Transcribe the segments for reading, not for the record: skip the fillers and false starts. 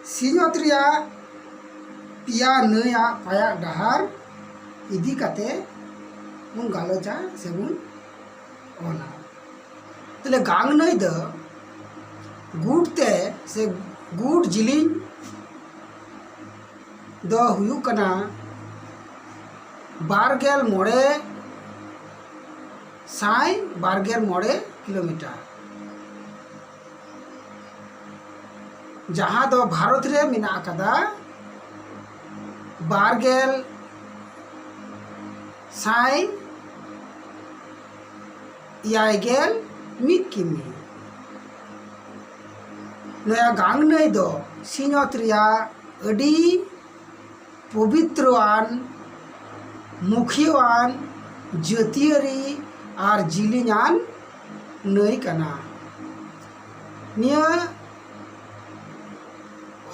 सिंहत रिया पिया नया पाया डहार इदी काते बुन गालोचा से बुन ओना तले गांग नई द गुडते से गुड जिलिंग द हुयु कना बारगेल मोड़े साई बारगेल मोड़े किलोमीटर जहाँ दो भारत रे मिना कदा बारगेल साई यायगेल मिद किमी नया गांग नई दो सिंहत रिया अडी पवित्रवान मुखियावान जातियारी और जिलिंगान नई कना निया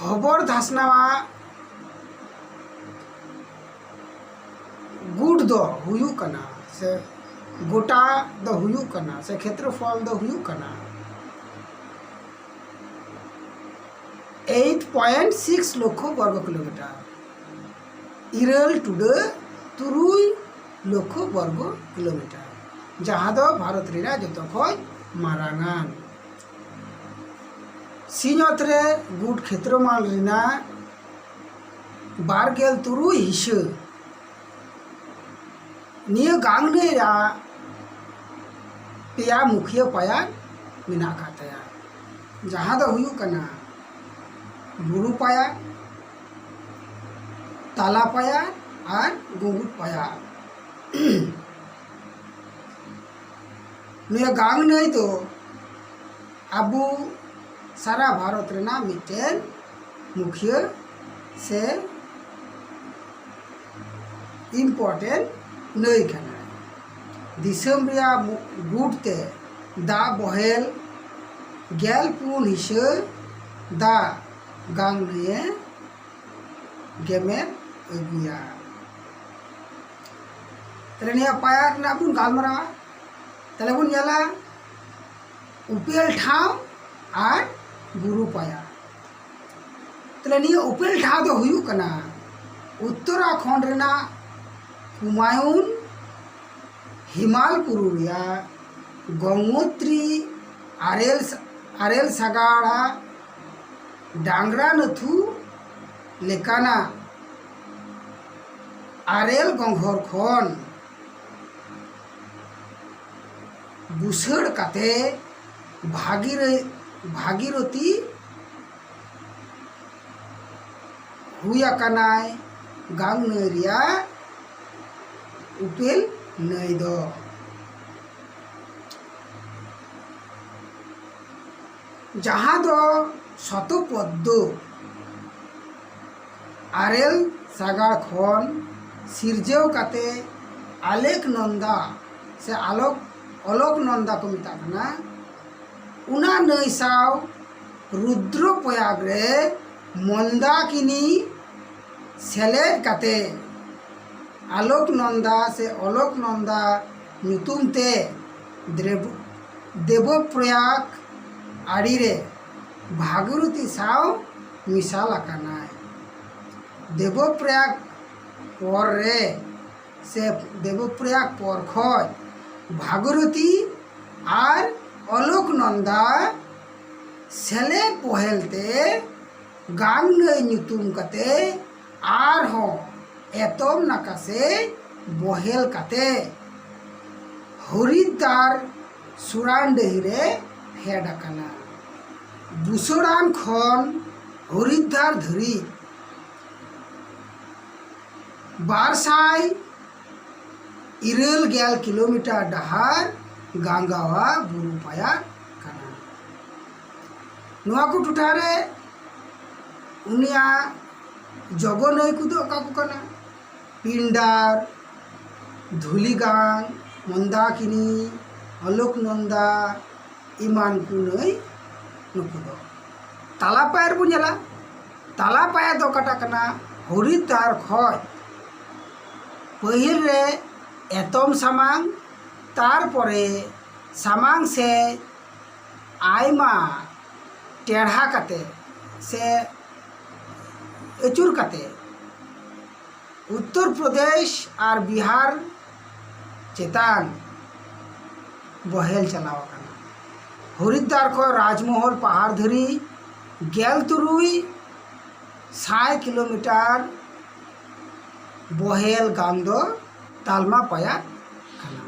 हबर धासनावा गुड दो हुयु कना से गोटा दो हुयु कना से क्षेत्रफल दो हुयु कना 8.6 लाख वर्ग किलोमीटर इरल टुडे तुरुई लाख वर्ग किलोमीटर जहाँ दो भारत रे जो खय मारांगान सिंहत रे गुड क्षेत्रमाल रिना बारगेल तुरुई हिस्से निया गांग ने रा पिया मुखिया पाया मिना कातया जहाँ दो हुयु कना बुरु पाया ताला पाया और गुंगुट पाया निया गांग नहीं तो अबू सारा भारत रेना मिटेन मुखिया से इम्पोर्टेंट नई कना दिसम रिया गुडते दा बहेल गेल पुन हिस्से दा गांग ने गेमेर अगुया तले निया पाया ना बुन गालमरा तले बुन जाला उपेल ठाव और बुरु पाया तले निया उपेल ठाव दो हुयु कना उत्तराखंड रेना हुमायून हिमाल पुरुलिया गंगोत्री आरेल सागाड़ा डांगरा नथु लेकाना आरेल गंघर खन बुसड़ काते भागीरथी हुया कनाय गांग नरिया उपेल नई दो जहाँ दो शतपद्म आरेल सागाड़ खन सिरजेव काते आलेक नंदा से अलोक नंदा को मिताकना उना नई साव रुद्रप्रयाग रे मंदाकिनी सेलेद काते आलोक नंदा से अलोक नंदा नुतुम ते देवप्रयाग आड़ी रे भागीरथी साव मिसाल आकानाय देवप्रयाग पर रे से देवप्रयाग पर खय भागीरथी और अलोक नंदा सेले पहलते गांग नई नुतुम कते आर हो एतम नाकासे बहेल काते हरिद्वार सुरान डहिरे फेड आकाना बुसड़ान खन हरिद्वार धरी 290 किलोमीटर डहार गांगावा बुरु पाया काना नुआ को टुटारे उनिया जगो नई कुदो काकु काना पिंडार धुलीगांग मंदाकिनी अलोकनंदा इमान को नई नुकु दो तालापायर बुन जाला तालापाया दो काटा कना हरिद्वार खय पहिल रे एतम सामांग तारपरे सामांग से आयमा टेढ़ा काते से अचूर काते उत्तर प्रदेश और बिहार चेतान बहेल चलाव आकाना। हरिद्वार खो राजमहल पहाड़ धरी 1300 किलोमीटर बहेल गांग दो तालमा पाया खाना।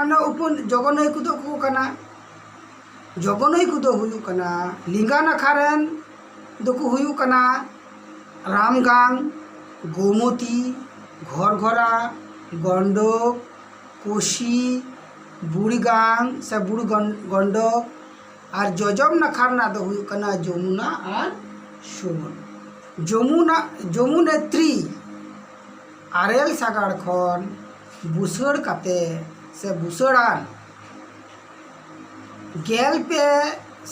आना उपन जगनई कुदो को खाना जगनई कुदो हुयु खाना लिंगा नाखारेन दोको हुयु खाना रामगांग गोमती घरघरा गंडक कोशी बुड़ीगांग से बुड़ गंडक और जजम नाखार ना दो हुयु खाना जमुना और सोन। जमुनेत्री आरेल सागाड़ खन बुसड़ काते से बुसड़ान 1500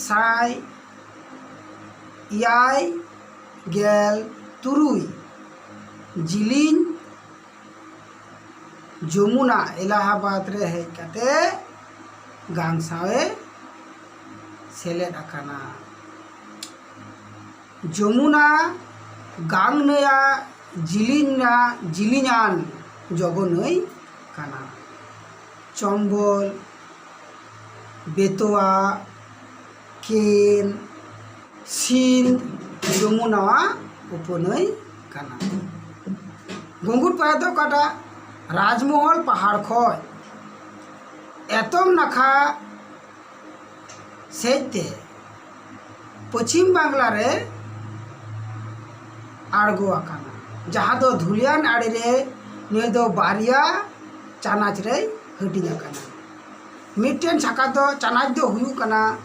जिलिन जमुना इलाहाबाद रे हेज काते गांग सावे सेलेद आकाना। जमुना गांग नया जिलिनान जगनई काना। चम्बल बेतवा केन सिंध जमुना उपनई काना। गंगुर पाया दो काटा राजमहल पहाड़ खय एतम नाखा सेजते पश्चिम बांगला रे आड़गो आकाना। जहाँ दो धुलियान आड़े रे नई दो बारिया चानाच रे हटिंग आकाना। मिट्टन छाका दो चानाच दो हुयु काना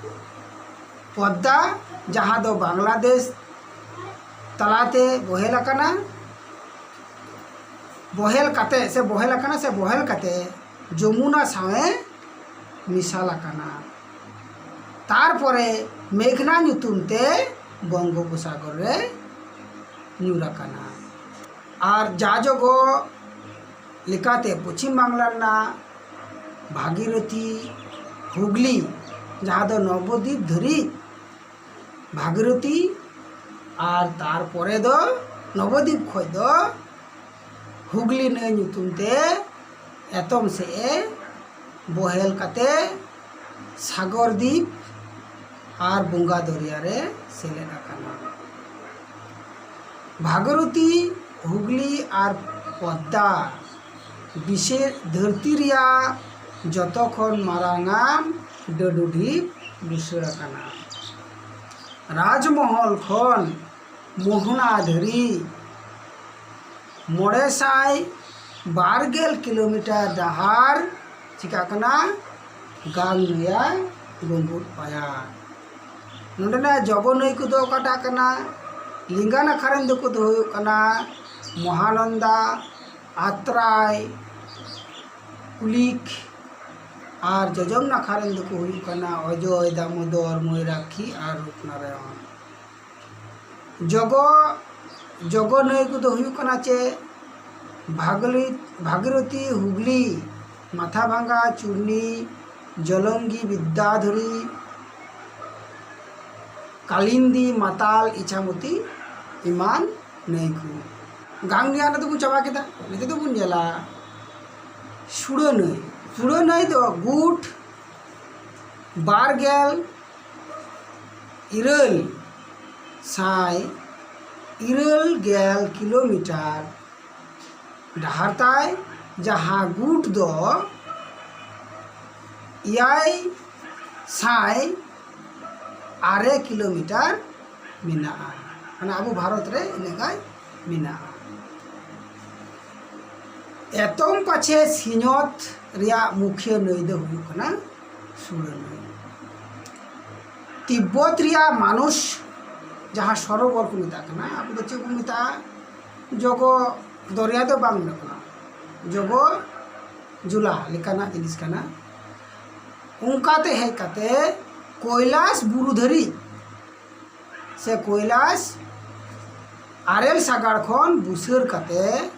पद्दा जहाँ दो बांग्लादेश तलाते बहेल आकाना। बहेल काते जमुना सावे मिसाल आकाना। तारपरे मेघना नुतुमते बंगोपसागर रे ᱧᱩᱨ आकाना। और जाजगो लेकाते पश्चिम बांगला ना भागीरथी हुगली जहाँ दो नवद्वीप धरी भागीरथी और तारपरे दो नवद्वीप खय दो हुगली नई नुतुमते एतम से बहेल काते सागरद्वीप और बंगा दरिया रे सेलेद आकाना। भागीरथी हुगली और पद्दा विशेष धरती रिया जतखन मारांगान डडुढीप बुसड़ आकाना। राजमहल खन मोहना धरी 920 किलोमीटर डहार चिकाकना गांग नया गंगुर पाया। नोंडेना जगनई कुदो काटा कना लिंगा नाखारेन दोको दो हुयु कना महानंदा आत्राय कुलिक और जजम नाखारेन दोको हुयु कना अजय दामोदर मयूराक्षी और रूपनारायण। जगनई कुदो हुयु कना चे भागीरथी हुगली माथाभांगा चूर्णी जलंगी विद्याधरी कालिंदी माताल इच्छामती इमान नई को गांग निया ना तो बुन चाबा केदा निते तो बुन जेला सुड़ो नई दो गुट 12 किलोमीटर डहारताय जहाँ गुट दो 6 किलोमीटर मिना अब भारत रे इनेगाय मिना। एतम पाछे सिñoत रिया मुख्य नई दो हुयु कना सुड़ो नई। तिब्बत रिया मानुष जहाँ सरोवर को मेता कना अब दो चे को मेता जगो दरिया दो बांग मेना जगो जुला लेकाना जिनिस कना। उनकाते है काते कोयलास बुरुधरी से कोयलास आरेल सागाड़ खन बुसड़ काते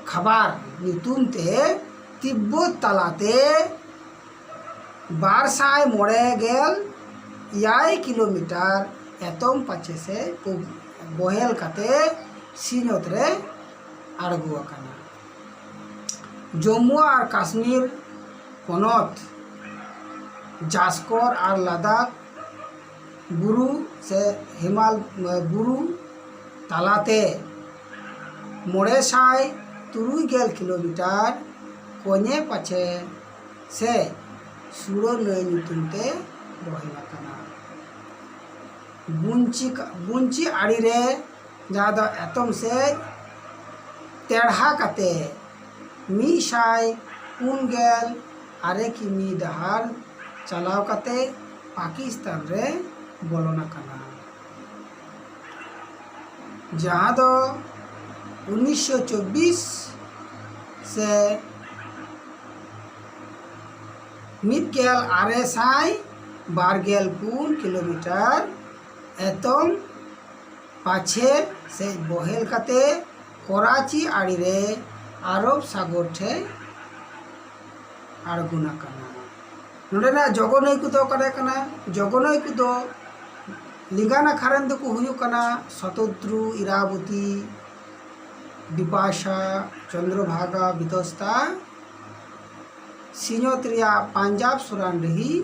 खबार नुतुमते तिब्बत तलाते 1209 किलोमीटर एतम पाचे से बहेल काते सिंहत रे आड़गो आकाना। जम्मू और काश्मीर पनत जास्कर और लादाख बुरु से हिमाल बुरु तालाते 960 किलोमीटर कोने पाचे से सुड़ो नई नुतुमते बहेल आकाना। बुंची आड़ी रे जहाँ दो एतम से तेढ़ा काते 194 किमी डहार चलाव काते पाकिस्तान रे बोलोना काना। जहाँ दो 1924 से 1,824 किलोमीटर एतम पाछे से बहेल काते कराची आड़ी रे आरब सागर ठे आड़गुना काना। नोडेना जगनई को कना जगनई को लिंगाना खारन को हुयु काना शतद्रु इरावती बिपाशा चंद्रभागा बिदस्ता सिंहत रिया पंजाब सुरान रही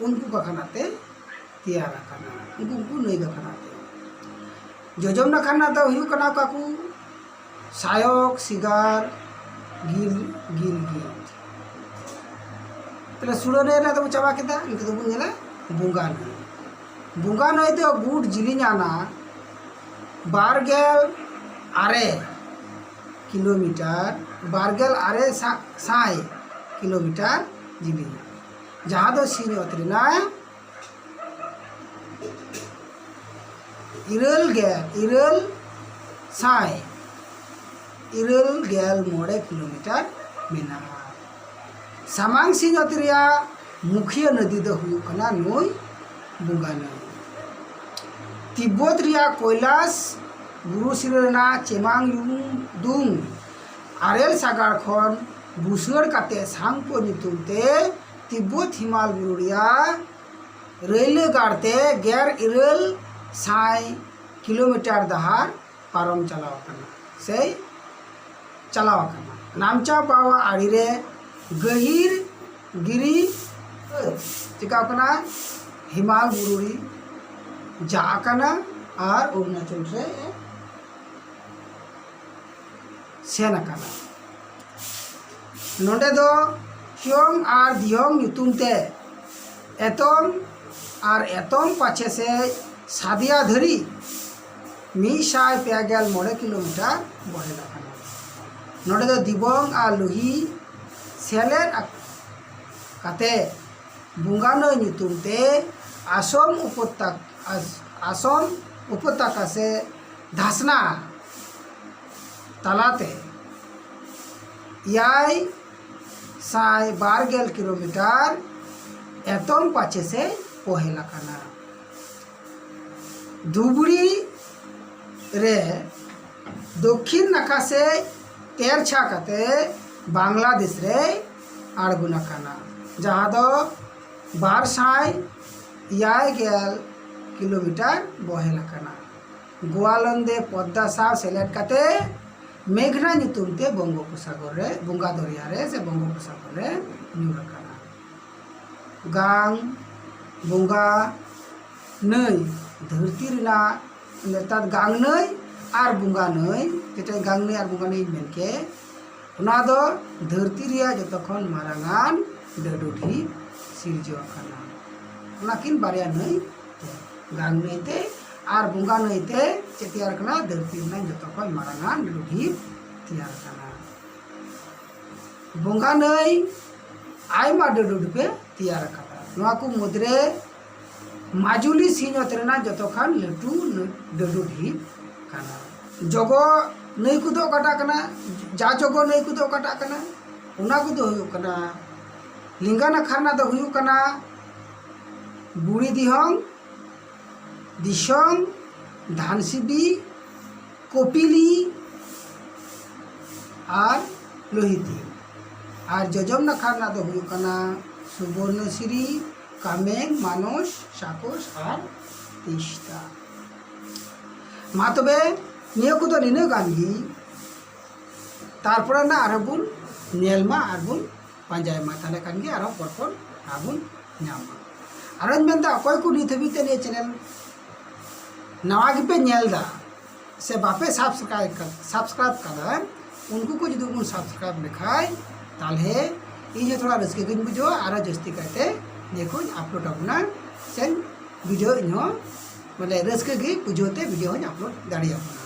उनको कखनाते तैयार काना उनको नई कखनाते। जजम ना खाना तो हुयु काना काकू सायक सिगार गिल गिल गिल तले सुड़ो ने ना तो चाबा केदा इनके तो बुनेला बुंगा नई तो गुड जिलिंगाना 12 किलोमीटर 12 साई किलोमीटर जिलिंग जहाँ दो सिंहत रेना 900 किलोमीटर मेना। सामांग सिंहत रिया मुखिया नदी दो हुयु कना नई बुंगा नई। तिब्बत रिया कैलाश बुरु सिरेना चेमांगयुंग आरेल सागार खन बुसुर काते सांगपो नितुमते तिब्बत हिमाल बुरु रिया रेल गाड़ते 1100 किलोमीटर दहार पारम चलाव काना से चलाव काना। नामचा पावा आड़ी रे गहिर गिरी चिका काना हिमाल बुरुरी जा काना और अरुणाचल रे सेन काना। नोडे दो क्यों और दियोंग युतुमते एतम और एतम पाछे से सादिया धरी 159 किलोमीटर बहेल आकाना। नोडे दो दिबंग और लुही सेलेट काते बुंगा नई नुतुमते असम उपत्यका से धासना तालाते 12 किलोमीटर एतम पाचे से बहेल आकाना। धुबड़ी रे दक्षिण नाका से तेरछा काते बांग्लादेश रे आड़गुना काना जहाँ दो 12 किलोमीटर बहेल आकाना। गोवालंदे पद्दा साव सेलेट काते मेघना नुतुमते बंगोपसागर रे बुंगा दरिया रे से बंगोपसागर रे न्यूर आकाना। गांग बुंगा नई धरती रिना नेतार गांग नई और बुंगा नई जेटा गांग नई और बुंगा नई मेनके उना दो धरती रिया जतखन मारांगान डडुढी सिरजो आकाना। उनाकिन बारिया नई गांग नई ते और बुंगा नई ते चेतियार कना धरती रिना जतखन मारांगान डडुढी तैयार काना। बुंगा नई आयमा डडुढी पे तैयार काना। नोआ को मुद्रे माजुली सिंहत रेना जतखान लटू डडुढी काना। जगो नई को दो काटा कना जा जगो नई को दो काटा कना उना को दो हुयु कना लिंगाना खाना दो हुयु कना बुड़ी दिहंग दिसंग धानसिबी कपिली और लोहिती और जजम खाना दो हुयु कना सुवर्णश्री कामेंग मानस साकोस और तीस्ता मा तबे निया को निना गान गी तारपरे ना आरबुन नेलमा आरबुन पांजायमा ताले कान गे आरो परपर आबुन नामा आरोन मेनदा अकय को नित हबीते ने चैनल नवा गिपे नेलदा से बापे सब्सक्राइब कदा उनको को जुदी उन सब्सक्राइब लेखाय ताले इन थोड़ा रस्के गिन बुझो आरो जस्ती करते देखो अपलोड अपना सेन वीडियो इन मतलब रस्के गी बुझोते वीडियो अपलोड दाड़ी अपना